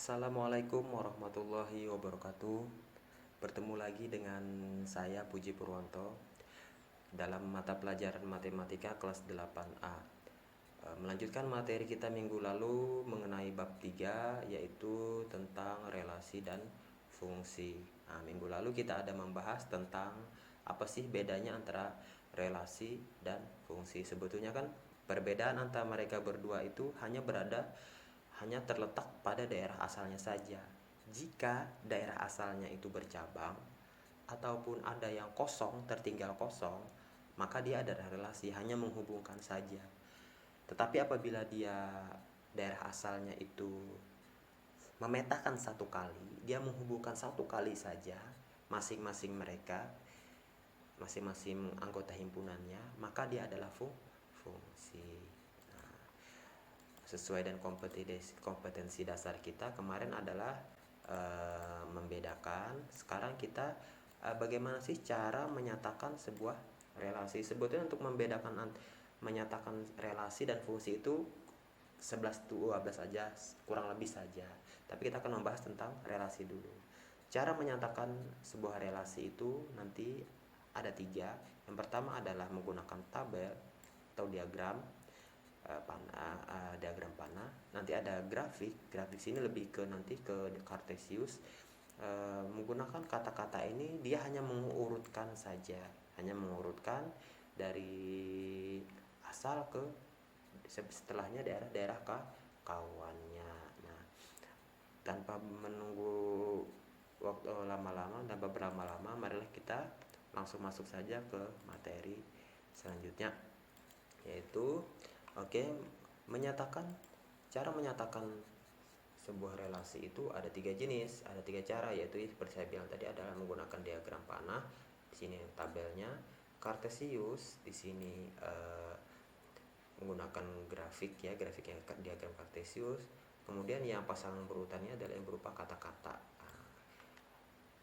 Assalamualaikum warahmatullahi wabarakatuh. Bertemu lagi dengan saya Puji Purwanto dalam mata pelajaran matematika kelas 8A. Melanjutkan materi kita minggu lalu mengenai bab 3, yaitu tentang relasi dan fungsi. Minggu lalu kita ada membahas tentang apa sih bedanya antara relasi dan fungsi. Sebetulnya kan perbedaan antara mereka berdua itu hanya terletak pada daerah asalnya saja. Jika daerah asalnya itu bercabang ataupun ada yang kosong, tertinggal kosong, maka dia adalah relasi, hanya menghubungkan saja. Tetapi apabila daerah asalnya itu memetakan satu kali, dia menghubungkan satu kali saja masing-masing anggota himpunannya, maka dia adalah fungsi. Sesuai dengan kompetensi dasar kita kemarin adalah membedakan. Sekarang kita bagaimana sih cara menyatakan sebuah relasi. Sebetulnya untuk menyatakan relasi dan fungsi itu 11-12 saja, kurang lebih saja. Tapi kita akan membahas tentang relasi dulu. Cara menyatakan sebuah relasi itu nanti ada 3. Yang pertama adalah menggunakan tabel atau diagram diagram panah. Nanti ada grafik sini lebih ke Cartesius. Menggunakan kata-kata ini dia hanya mengurutkan saja, dari asal ke setelahnya daerah kawannya. Nah, tanpa menunggu waktu tanpa berlama-lama, marilah kita langsung masuk saja ke materi selanjutnya, yaitu cara menyatakan sebuah relasi itu ada 3 jenis, ada 3 cara, yaitu seperti saya bilang tadi adalah menggunakan diagram panah. Di sini tabelnya. Cartesius di sini menggunakan grafik yang diagram Cartesius. Kemudian yang pasangan berurutannya adalah yang berupa kata-kata.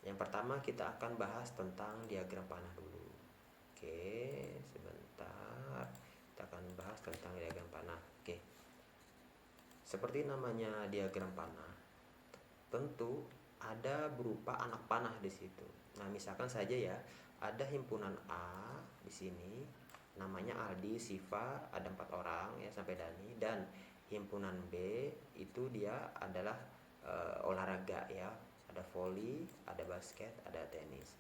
Yang pertama kita akan bahas tentang diagram panah dulu. Sebentar. Kita akan bahas tentang diagram panah. Seperti namanya diagram panah, tentu ada berupa anak panah di situ. Nah, misalkan saja ya, ada himpunan A di sini, namanya Aldi, Siva, ada 4 orang ya sampai Dani, dan himpunan B itu dia adalah olahraga ya, ada voli, ada basket, ada tenis.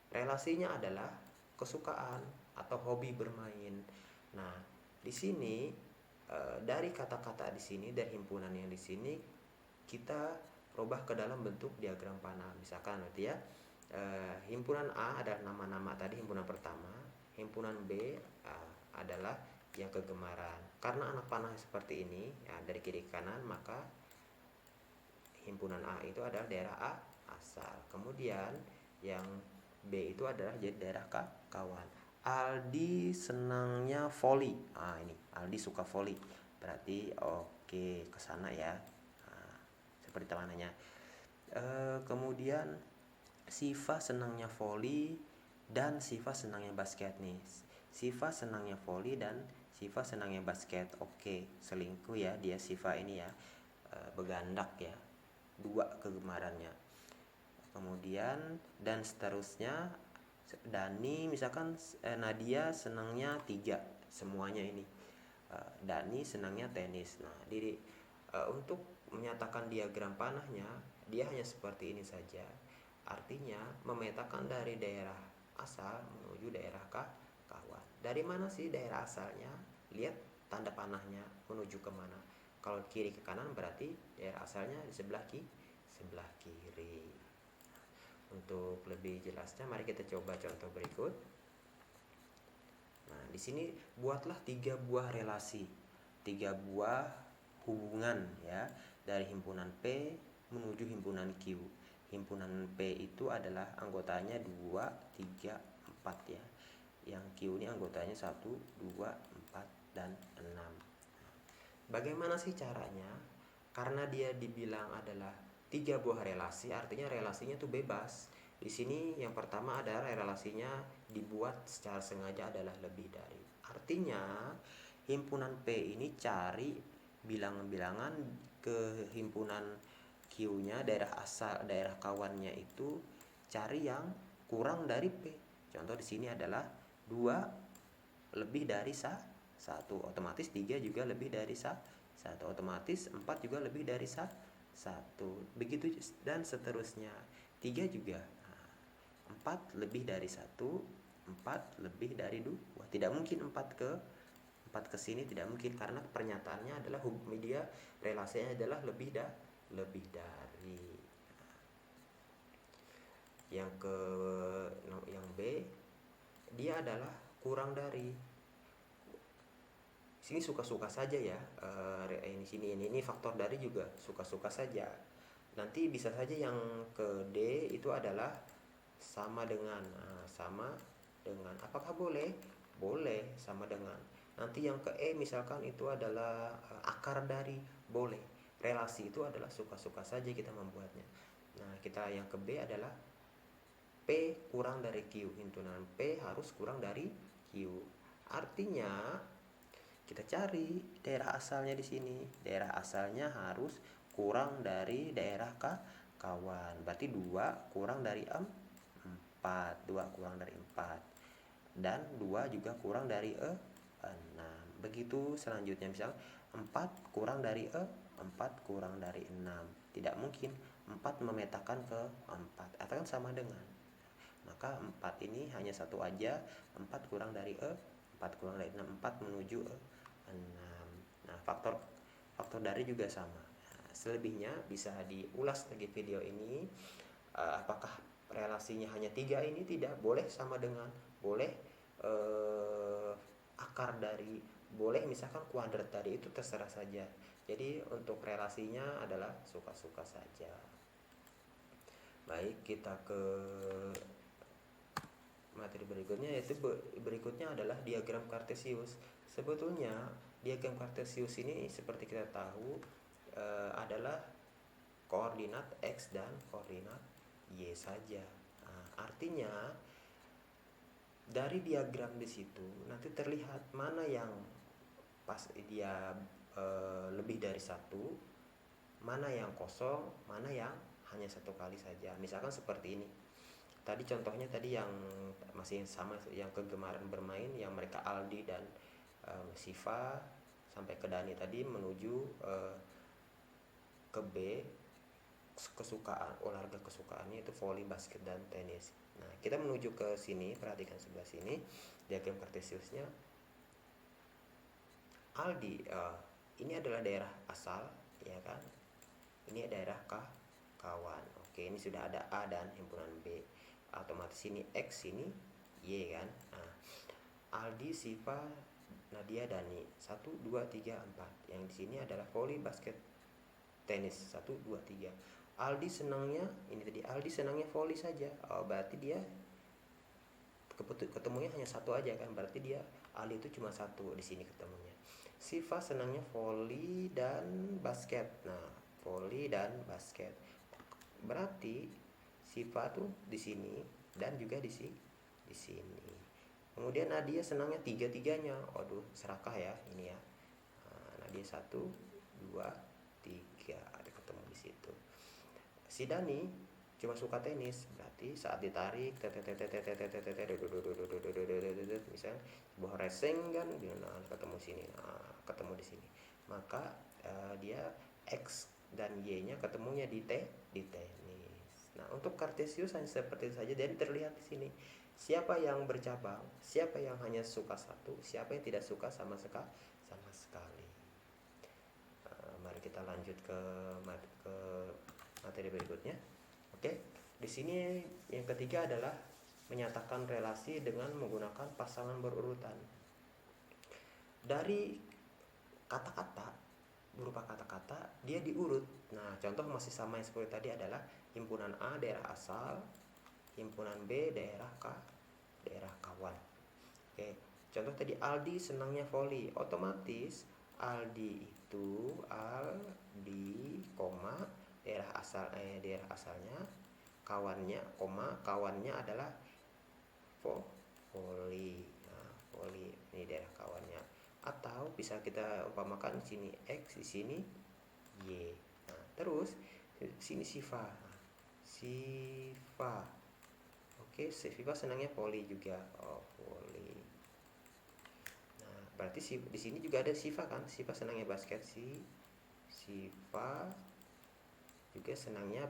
Relasinya adalah kesukaan atau hobi bermain. Nah, di sini dari kata-kata di sini, dari himpunan yang di sini, kita rubah ke dalam bentuk diagram panah. Misalkan nanti ya, himpunan A adalah nama-nama tadi, himpunan pertama. Himpunan B adalah yang kegemaran. Karena anak panah seperti ini ya, dari kiri ke kanan, maka himpunan A itu adalah daerah A asal. Kemudian yang B itu adalah jadi daerah kawan. Aldi senangnya voli. Ini Aldi suka voli. Berarti ke sana ya. Seperti temanannya. Kemudian Siva senangnya voli dan Siva senangnya basket nih. Siva senangnya voli dan Siva senangnya basket. Selingkuh ya dia Siva ini ya. Begandak ya. 2 kegemarannya. Kemudian dan seterusnya, Dani misalkan Nadia senangnya 3, semuanya ini. Dani senangnya tenis. Nah, untuk menyatakan diagram panahnya dia hanya seperti ini saja. Artinya memetakan dari daerah asal menuju daerah kawan. Dari mana sih daerah asalnya? Lihat tanda panahnya menuju ke mana. Kalau kiri ke kanan berarti daerah asalnya di sebelah kiri. Untuk lebih jelasnya mari kita coba contoh berikut. Nah, di sini buatlah 3 buah relasi, 3 buah hubungan ya, dari himpunan P menuju himpunan Q. Himpunan P itu adalah anggotanya 2, 3, 4 ya. Yang Q ini anggotanya 1, 2, 4, dan 6. Bagaimana sih caranya? Karena dia dibilang adalah 3 buah relasi, artinya relasinya itu bebas. Di sini yang pertama adalah relasinya dibuat secara sengaja adalah lebih dari. Artinya himpunan P ini cari bilangan-bilangan ke himpunan Q Q-nya, daerah asal, daerah kawannya itu cari yang kurang dari P. Contoh di sini adalah 2 lebih dari 1, otomatis 3 juga lebih dari 1, otomatis 4 juga lebih dari 1. Begitu dan seterusnya. 3 juga. 4 lebih dari 1, 4 lebih dari 2. Tidak mungkin 4 ke sini, tidak mungkin, karena pernyataannya adalah media relasinya adalah lebih dari. Yang B, dia adalah kurang dari. Sini suka-suka saja ya. Ini faktor dari juga suka-suka saja. Nanti bisa saja yang ke D itu adalah sama dengan apakah boleh? Boleh, sama dengan. Nanti yang ke E misalkan itu adalah akar dari, boleh. Relasi itu adalah suka-suka saja kita membuatnya. Nah, kita yang ke B adalah P kurang dari Q, himpunan P harus kurang dari Q. Artinya kita cari daerah asalnya di sini. Daerah asalnya harus kurang dari daerah kawan. Berarti 2 kurang dari 4. 2 kurang dari 4. Dan 2 juga kurang dari 6. Begitu selanjutnya, misal 4 kurang dari 4 kurang dari 6. Tidak mungkin 4 memetakan ke 4, atau kan sama dengan. Maka 4 ini hanya satu aja, 4 kurang dari 4 kurang dari 6, 4 menuju 6. Nah, faktor dari juga sama. Nah, selebihnya bisa diulas lagi video ini. Apakah relasinya hanya 3 ini? Tidak, boleh sama dengan, boleh akar dari, boleh misalkan kuadrat dari, itu terserah saja. Jadi untuk relasinya adalah suka-suka saja. Baik, kita ke materi berikutnya, yaitu berikutnya adalah diagram Cartesius. Sebetulnya diagram Cartesius ini seperti kita tahu adalah koordinat X dan koordinat Y saja. Nah, artinya dari diagram di situ nanti terlihat mana yang pas dia lebih dari 1, mana yang kosong, mana yang hanya 1 kali saja. Misalkan seperti ini. Tadi contohnya tadi yang masih sama, yang kegemaran bermain, yang mereka Aldi dan Siva sampai ke Dani tadi menuju ke B, kesukaan, olahraga kesukaannya itu volley, basket, dan tenis. Nah, kita menuju ke sini, perhatikan sebelah sini diagram Cartesiusnya. Aldi, ini adalah daerah asal, ya kan? Ini daerah kawan. Oke, ini sudah ada A dan himpunan B. Otomatis ini X, ini Y kan. Nah, Aldi, Siva, Nadia, Dani 1, 2, 3, 4. Yang di sini adalah volley, basket, tenis 1, 2, 3. Aldi senangnya, ini tadi Aldi senangnya volley saja. Berarti dia ketemunya hanya 1 aja kan. Berarti dia Aldi itu cuma 1 di sini ketemunya. Siva senangnya volley dan basket. Nah, volley dan basket. Berarti Siva tuh di sini dan juga di sini. Kemudian Nadia senangnya 3-3-nya. Waduh, serakah ya ini ya. Nah, Nadia 1, 2, 3 ada ketemu di situ. Si Dani cuma suka tenis, berarti saat ditarik misalnya sebuah racing kan, ketemu sini, ketemu di sini, maka dia X dan Y-nya ketemunya di tenis. Nah, untuk Cartesius hanya seperti itu saja. Jadi terlihat di sini siapa yang bercabang, siapa yang hanya suka 1, siapa yang tidak suka sama sekali. Mari kita lanjut ke materi berikutnya. Oke, di sini yang ketiga adalah menyatakan relasi dengan menggunakan pasangan berurutan. Dari kata-kata, berupa kata-kata, dia diurut. Nah, contoh masih sama yang seperti tadi adalah himpunan A daerah asal, himpunan B daerah kawan. Oke, contoh tadi Aldi senangnya volley. Otomatis Aldi itu daerah asalnya, kawannya adalah volley. Nah, volley ini daerah kawannya. Atau bisa kita umpamakan di sini X, di sini Y. Nah, terus Sini Siva. Siva. Oke, Siva senangnya voli juga. Oh, voli. Nah, berarti di sini juga ada Siva kan? Siva senangnya basket sih. Siva juga senangnya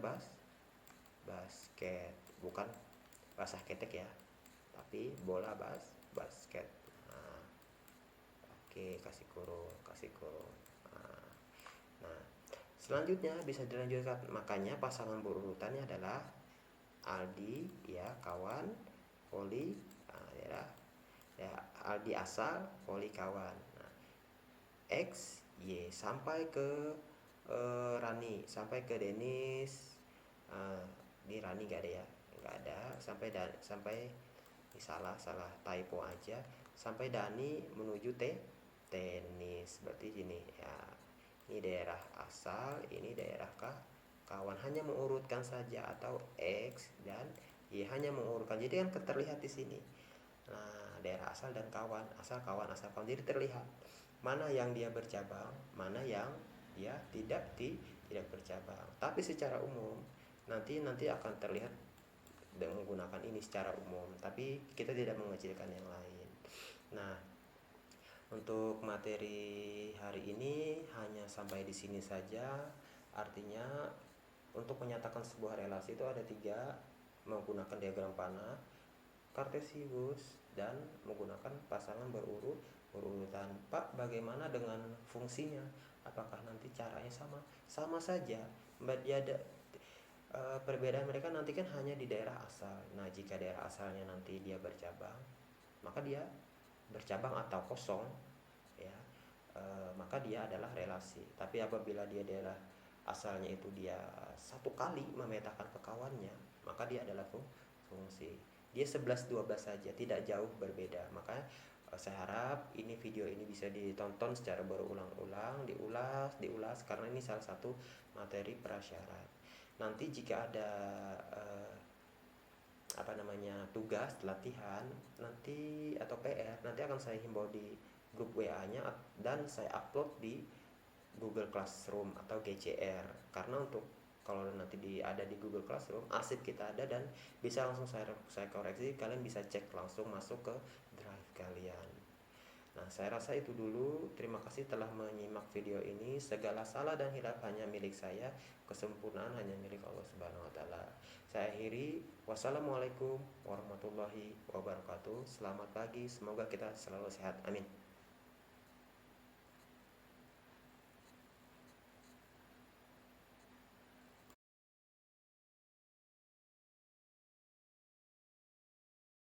basket. Bukan basah ketek ya, tapi bola basket. Nah, oke, kasih kurung. Nah, selanjutnya bisa dilanjutkan, makanya pasangan berurutannya adalah Aldi ya kawan, voli, nah, ya Aldi asal, voli kawan. Nah, X Y sampai ke Rani, sampai ke Denis. Ini Rani gak ada ya, nggak ada. Sampai ini salah typo aja. Sampai Dani menuju tenis, berarti gini ya. Ini daerah asal, ini daerah kawan, hanya mengurutkan saja, atau X dan Y hanya mengurutkan. Jadi kan terlihat di sini. Nah, daerah asal dan kawan, asal kawan. Jadi terlihat mana yang dia bercabang, mana yang dia tidak bercabang. Tapi secara umum nanti akan terlihat dengan menggunakan ini secara umum, tapi kita tidak mengecilkan yang lain. Nah, untuk materi hari ini hanya sampai di sini saja. Artinya untuk menyatakan sebuah relasi itu ada 3, menggunakan diagram panah, kartesius, dan menggunakan pasangan berurutan. Pak, bagaimana dengan fungsinya? Apakah nanti caranya sama? Sama saja. Dia ada perbedaan mereka nanti kan hanya di daerah asal. Nah, jika daerah asalnya nanti dia bercabang, maka dia bercabang atau kosong ya, maka dia adalah relasi. Tapi apabila dia daerah asalnya itu dia satu kali memetakan ke kawannya, maka dia adalah fungsi. Dia 11-12 saja, tidak jauh berbeda. Maka saya harap ini video ini bisa ditonton secara berulang-ulang, diulas karena ini salah satu materi prasyarat. Nanti jika ada tugas latihan nanti atau PR, nanti akan saya himbau di grup WA-nya dan saya upload di Google Classroom atau GCR. Karena untuk kalau nanti ada di Google Classroom, arsip kita ada dan bisa langsung saya koreksi. Kalian bisa cek langsung masuk ke drive kalian. Nah, saya rasa itu dulu. Terima kasih telah menyimak video ini. Segala salah dan hilaf hanya milik saya, kesempurnaan hanya milik Allah Subhanahu wa taala. Saya akhiri. Wassalamualaikum warahmatullahi wabarakatuh. Selamat pagi, semoga kita selalu sehat. Amin.